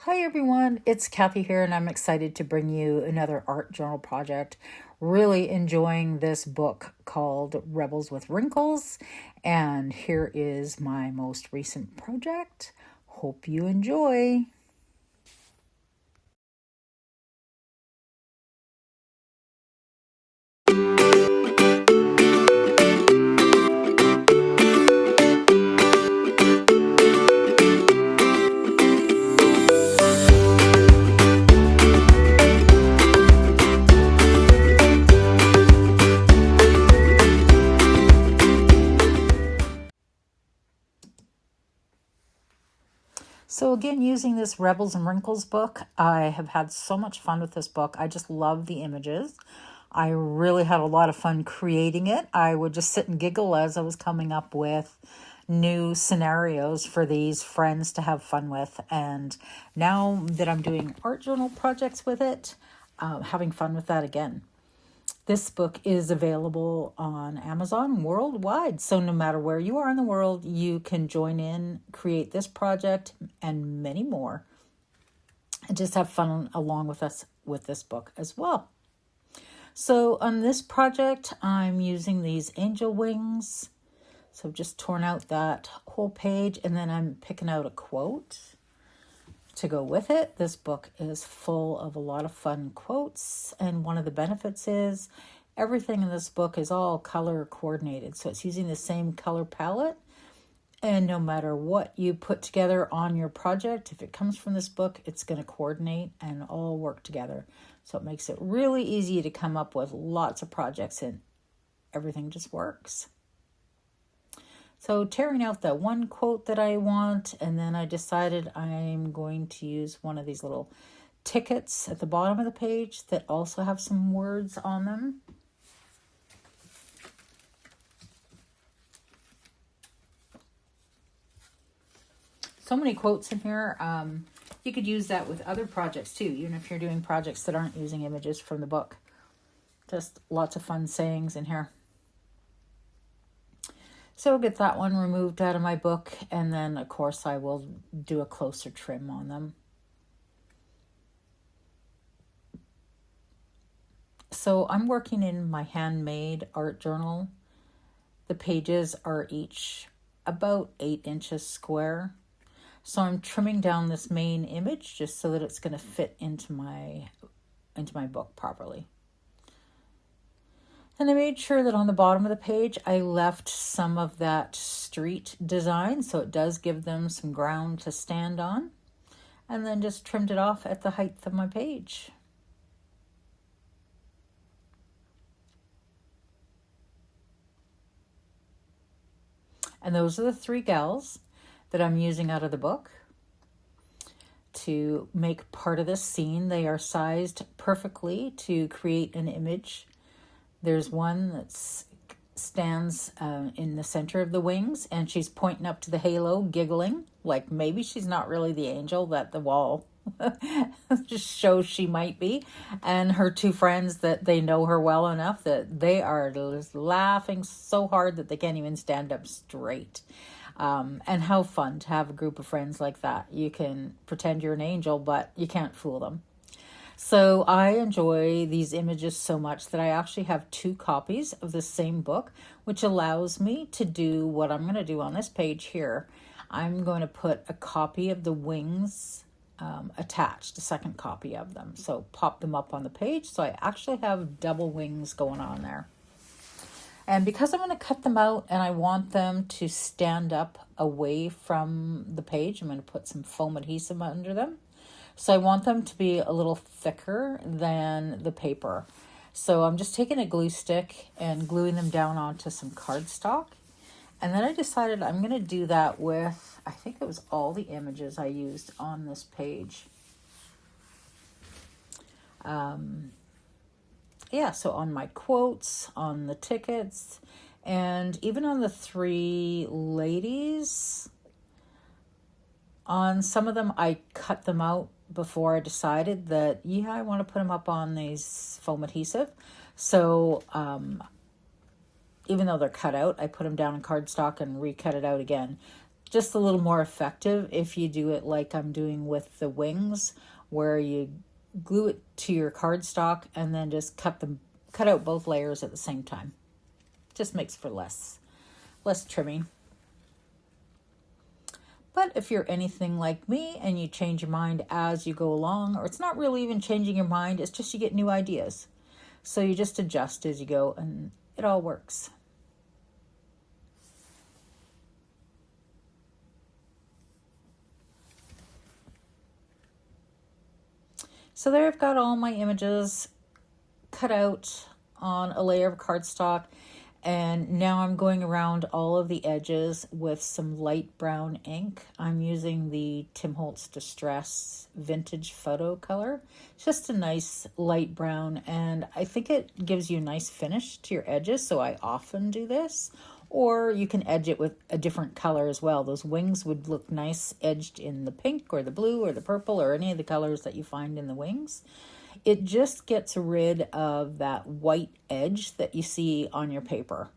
Hi everyone, it's Kathy here, and I'm excited to bring you another art journal project. Really enjoying this book called Rebels with Wrinkles, and here is my most recent project. Hope you enjoy. So again, using this Rebels and Wrinkles book, I have had so much fun with this book. I just love the images. I really had a lot of fun creating it. I would just sit and giggle as I was coming up with new scenarios for these friends to have fun with. And now that I'm doing art journal projects with it, having fun with that again. This book is available on Amazon worldwide. So no matter where you are in the world, you can join in, create this project and many more, and just have fun along with us with this book as well. So on this project, I'm using these angel wings. So I've just torn out that whole page, and then I'm picking out a quote to go with it. This book is full of a lot of fun quotes, and one of the benefits is everything in this book is all color coordinated. So it's using the same color palette, and no matter what you put together on your project, if it comes from this book, it's going to coordinate and all work together. So it makes it really easy to come up with lots of projects, and everything just works. So tearing out that one quote that I want, and then I decided I'm going to use one of these little tickets at the bottom of the page that also have some words on them. So many quotes in here. You could use that with other projects too, even if you're doing projects that aren't using images from the book. Just lots of fun sayings in here. So I'll get that one removed out of my book, and then of course I will do a closer trim on them. So I'm working in my handmade art journal. The pages are each about 8 inches square. So I'm trimming down this main image just so that it's going to fit into my book properly. And I made sure that on the bottom of the page, I left some of that street design, so it does give them some ground to stand on. And then just trimmed it off at the height of my page. And those are the 3 gals that I'm using out of the book to make part of this scene. They are sized perfectly to create an image. There's one that stands in the center of the wings, and she's pointing up to the halo, giggling, like maybe she's not really the angel that the wall just shows she might be. And her 2 friends, that they know her well enough that they are just laughing so hard that they can't even stand up straight. And how fun to have a group of friends like that. You can pretend you're an angel, but you can't fool them. So I enjoy these images so much that I actually have 2 copies of the same book, which allows me to do what I'm going to do on this page here. I'm going to put a copy of the wings attached, a second copy of them. So pop them up on the page. So I actually have double wings going on there. And because I'm going to cut them out and I want them to stand up away from the page, I'm going to put some foam adhesive under them. So I want them to be a little thicker than the paper. So I'm just taking a glue stick and gluing them down onto some cardstock. And then I decided I'm going to do that with, I think it was all the images I used on this page. So on my quotes, on the tickets, and even on the 3 ladies, on some of them I cut them out before I decided that, I want to put them up on these foam adhesive. So even though they're cut out, I put them down in cardstock and recut it out again, just a little more effective if you do it like I'm doing with the wings, where you glue it to your cardstock and then just cut out both layers at the same time. Just makes for less trimming. But if you're anything like me and you change your mind as you go along, or it's not really even changing your mind, it's just you get new ideas. So you just adjust as you go and it all works. So there I've got all my images cut out on a layer of cardstock, and now I'm going around all of the edges with some light brown ink. I'm using the Tim Holtz Distress Vintage Photo Color. It's just a nice light brown, and I think it gives you a nice finish to your edges, so I often do this. Or you can edge it with a different color as well. Those wings would look nice edged in the pink or the blue or the purple or any of the colors that you find in the wings. It just gets rid of that white edge that you see on your paper.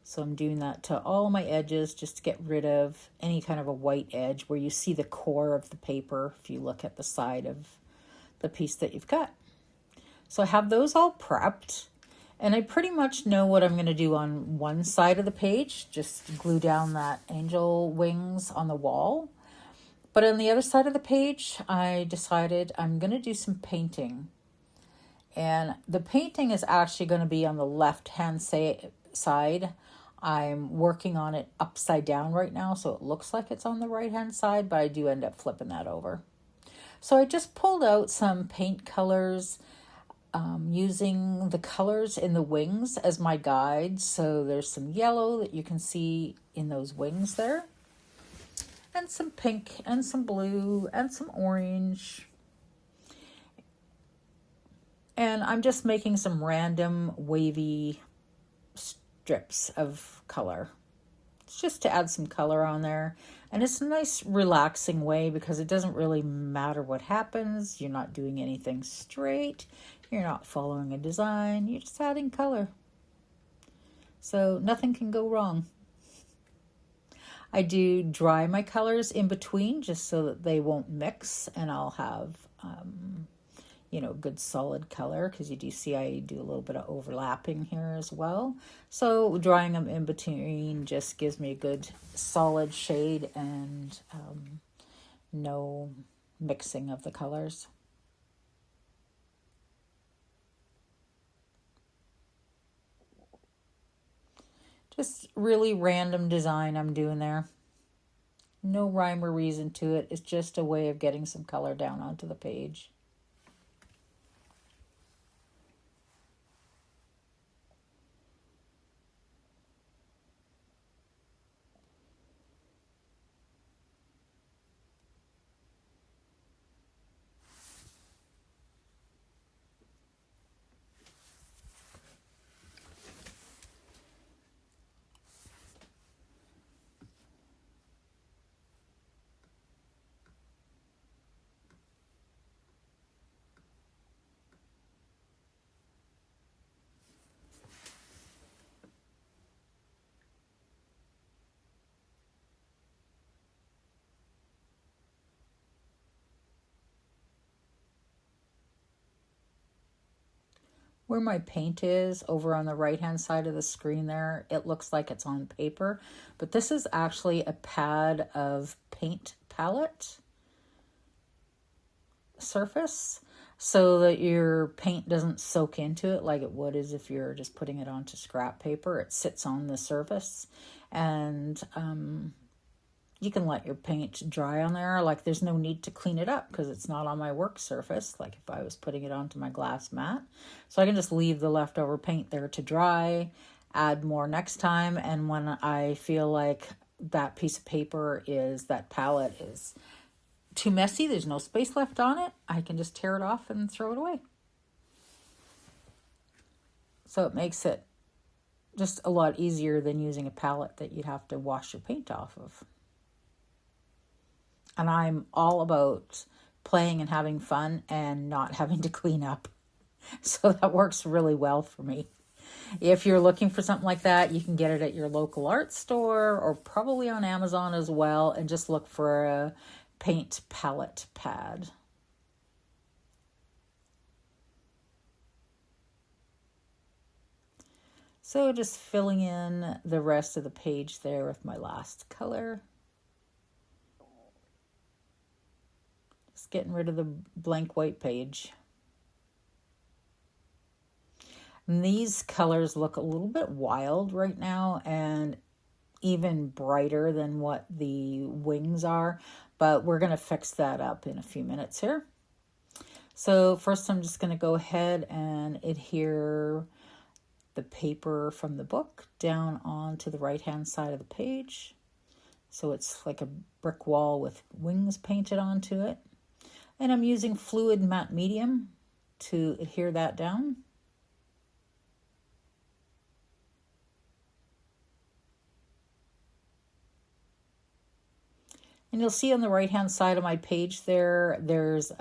So I'm doing that to all my edges just to get rid of any kind of a white edge where you see the core of the paper if you look at the side of the piece that you've cut. So I have those all prepped, and I pretty much know what I'm going to do on one side of the page. Just glue down that angel wings on the wall. But on the other side of the page, I decided I'm going to do some painting. And the painting is actually going to be on the left-hand side. I'm working on it upside down right now, so it looks like it's on the right-hand side, but I do end up flipping that over. So I just pulled out some paint colors, using the colors in the wings as my guide. So there's some yellow that you can see in those wings there, and some pink and some blue and some orange. And I'm just making some random wavy strips of color. It's just to add some color on there. And it's a nice relaxing way because it doesn't really matter what happens. You're not doing anything straight. You're not following a design. You're just adding color. So nothing can go wrong. I do dry my colors in between just so that they won't mix, and I'll have, good solid color, because you do see I do a little bit of overlapping here as well. So drying them in between just gives me a good solid shade and no mixing of the colors. Just really random design I'm doing there. No rhyme or reason to it. It's just a way of getting some color down onto the page. Where my paint is over on the right hand side of the screen there, it looks like it's on paper, but this is actually a pad of paint palette surface so that your paint doesn't soak into it like it would as if you're just putting it onto scrap paper. It sits on the surface, and you can let your paint dry on there. Like, there's no need to clean it up because it's not on my work surface, like if I was putting it onto my glass mat. So I can just leave the leftover paint there to dry, add more next time, and when I feel like that piece of paper that palette is too messy, there's no space left on it, I can just tear it off and throw it away. So it makes it just a lot easier than using a palette that you'd have to wash your paint off of. And I'm all about playing and having fun and not having to clean up. So that works really well for me. If you're looking for something like that, you can get it at your local art store or probably on Amazon as well, and just look for a paint palette pad. So just filling in the rest of the page there with my last color. Just getting rid of the blank white page. And these colors look a little bit wild right now and even brighter than what the wings are, but we're going to fix that up in a few minutes here. So first I'm just going to go ahead and adhere the paper from the book down onto the right hand side of the page. So it's like a brick wall with wings painted onto it. And I'm using fluid matte medium to adhere that down. And you'll see on the right hand side of my page there's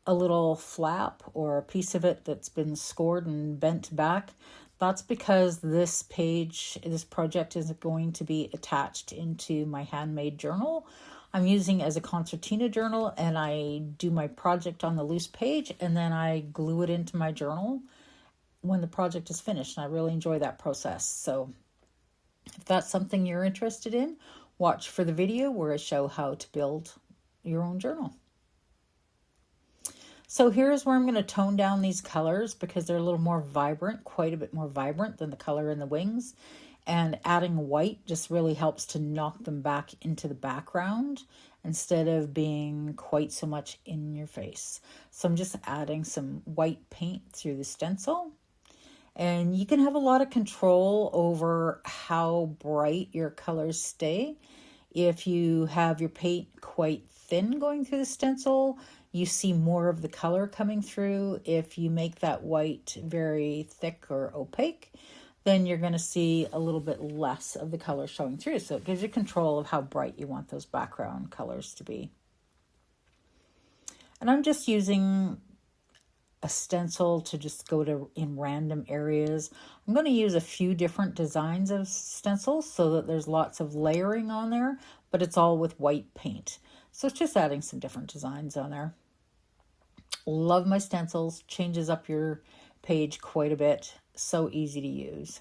a little flap or a piece of it that's been scored and bent back. That's because this project is going to be attached into my handmade journal. I'm using it as a concertina journal, and I do my project on the loose page and then I glue it into my journal when the project is finished. And I really enjoy that process. So if that's something you're interested in, watch for the video where I show how to build your own journal. So here's where I'm going to tone down these colors because they're a little more vibrant, quite a bit more vibrant than the color in the wings. And adding white just really helps to knock them back into the background instead of being quite so much in your face. So I'm just adding some white paint through the stencil. And you can have a lot of control over how bright your colors stay. If you have your paint quite thin going through the stencil, you see more of the color coming through. If you make that white very thick or opaque, then you're going to see a little bit less of the color showing through. So it gives you control of how bright you want those background colors to be. And I'm just using a stencil to just go to in random areas. I'm going to use a few different designs of stencils so that there's lots of layering on there, but it's all with white paint. So it's just adding some different designs on there. Love my stencils. Changes up your page quite a bit. So easy to use.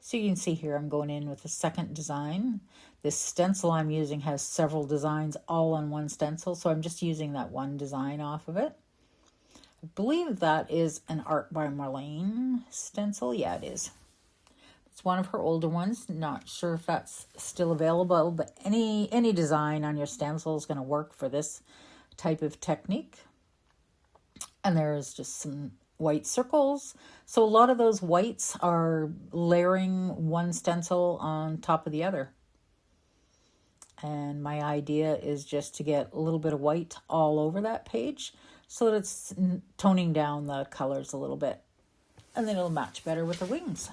So you can see here I'm going in with a second design. This stencil I'm using has several designs all on one stencil, so I'm just using that one design off of it. I believe that is an Art by Marlene stencil. Yeah, it is. It's one of her older ones. Not sure if that's still available, but any design on your stencil is going to work for this type of technique. And there's just some white circles. So a lot of those whites are layering one stencil on top of the other. And my idea is just to get a little bit of white all over that page so that it's toning down the colors a little bit. And then it'll match better with the wings.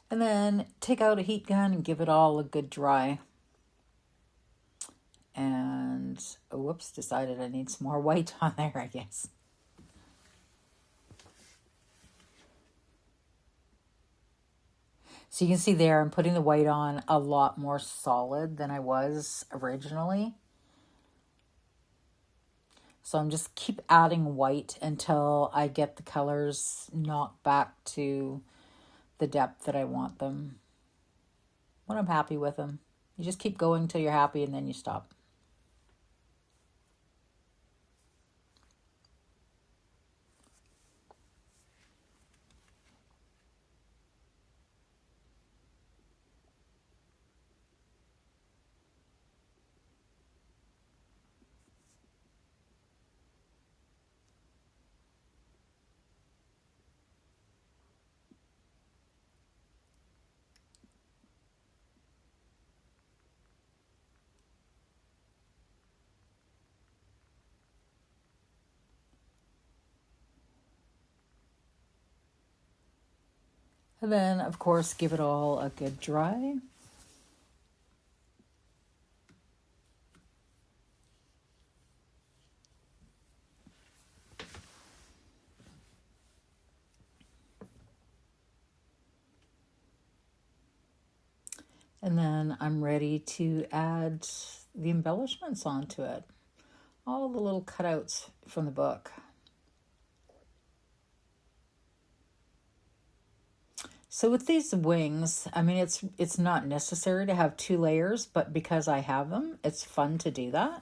And then take out a heat gun and give it all a good dry. And, oh, whoops, decided I need some more white on there, I guess. So you can see there, I'm putting the white on a lot more solid than I was originally. So I'm just keep adding white until I get the colors knocked back to the depth that I want them. When I'm happy with them. You just keep going till you're happy and then you stop. And then, of course, give it all a good dry. And then I'm ready to add the embellishments onto it. All the little cutouts from the book. So with these wings, I mean, it's not necessary to have 2 layers, but because I have them, it's fun to do that.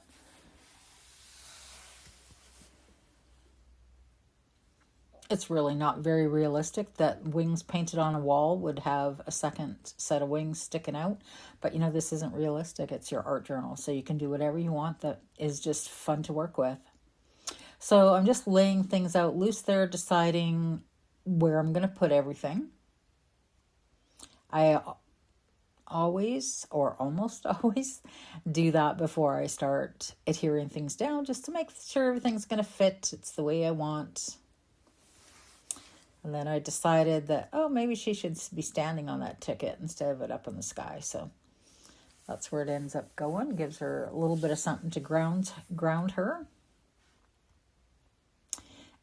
It's really not very realistic that wings painted on a wall would have a second set of wings sticking out. But, you know, this isn't realistic. It's your art journal, so you can do whatever you want that is just fun to work with. So I'm just laying things out loose there, deciding where I'm going to put everything. I always, or almost always, do that before I start adhering things down, just to make sure everything's going to fit. It's the way I want. And then I decided that, oh, maybe she should be standing on that ticket instead of it up in the sky. So that's where it ends up going. Gives her a little bit of something to ground her.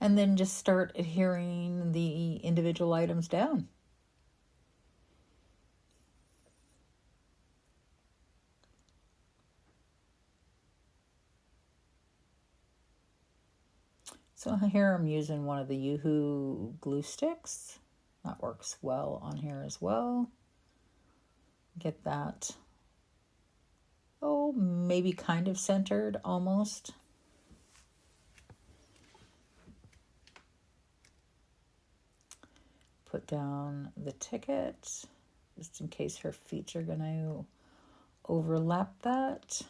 And then just start adhering the individual items down. So here I'm using one of the Yoo-Hoo glue sticks. That works well on here as well. Get that, oh, maybe kind of centered almost. Put down the ticket, just in case her feet are going to overlap that.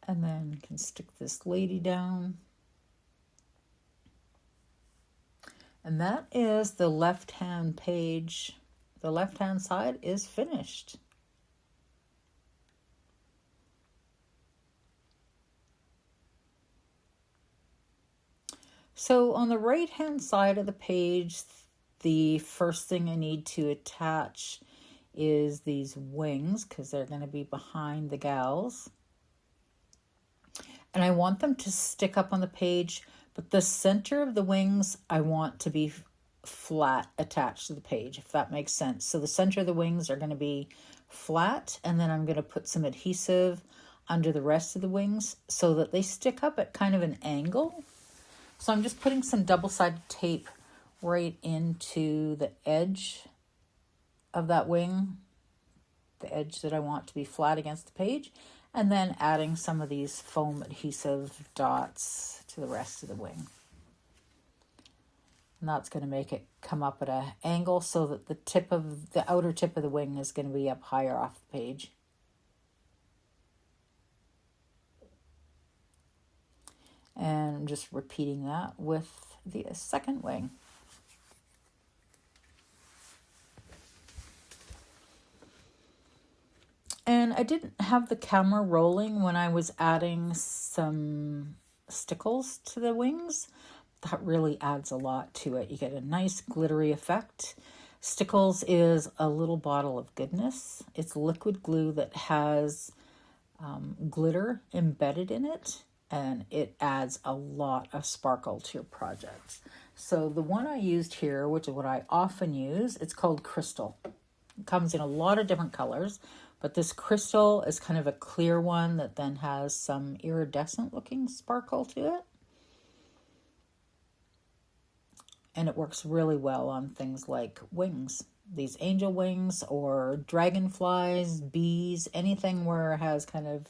And then you can stick this lady down. And that is the left-hand page. The left-hand side is finished. So on the right-hand side of the page, the first thing I need to attach is these wings, because they're going to be behind the gals. And I want them to stick up on the page, but the center of the wings I want to be flat attached to the page, if that makes sense. So the center of the wings are going to be flat, and then I'm going to put some adhesive under the rest of the wings so that they stick up at kind of an angle. So I'm just putting some double-sided tape right into the edge of that wing, the edge that I want to be flat against the page, and then adding some of these foam adhesive dots to the rest of the wing. And that's going to make it come up at an angle so that the outer tip of the wing is going to be up higher off the page. And I'm just repeating that with the second wing. And I didn't have the camera rolling when I was adding some stickles to the wings. That really adds a lot to it. You get a nice glittery effect. Stickles is a little bottle of goodness. It's liquid glue that has glitter embedded in it, and it adds a lot of sparkle to your projects. So the one I used here, which is what I often use, it's called Crystal. It comes in a lot of different colors, but this Crystal is kind of a clear one that then has some iridescent looking sparkle to it. And it works really well on things like wings, these angel wings or dragonflies, bees, anything where it has kind of,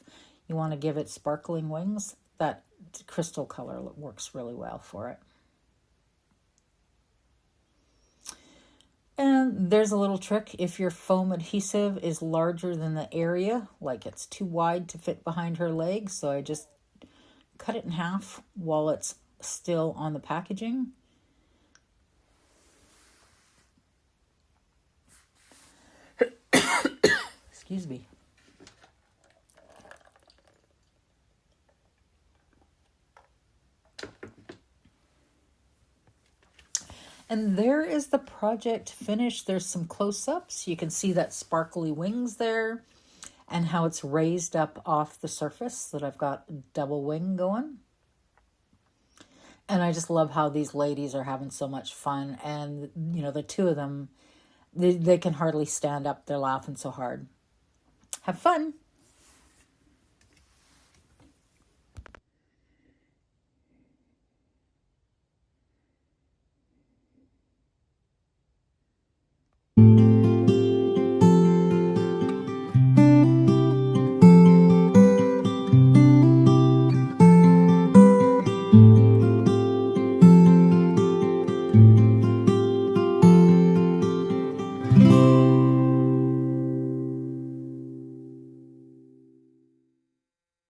you want to give it sparkling wings, that crystal color works really well for it. And there's a little trick. If your foam adhesive is larger than the area, like it's too wide to fit behind her legs, so I just cut it in half while it's still on the packaging. Excuse me. And there is the project finished. There's some close-ups. You can see that sparkly wings there and how it's raised up off the surface, that I've got a double wing going. And I just love how these ladies are having so much fun. And, you know, the two of them, they can hardly stand up. They're laughing so hard. Have fun.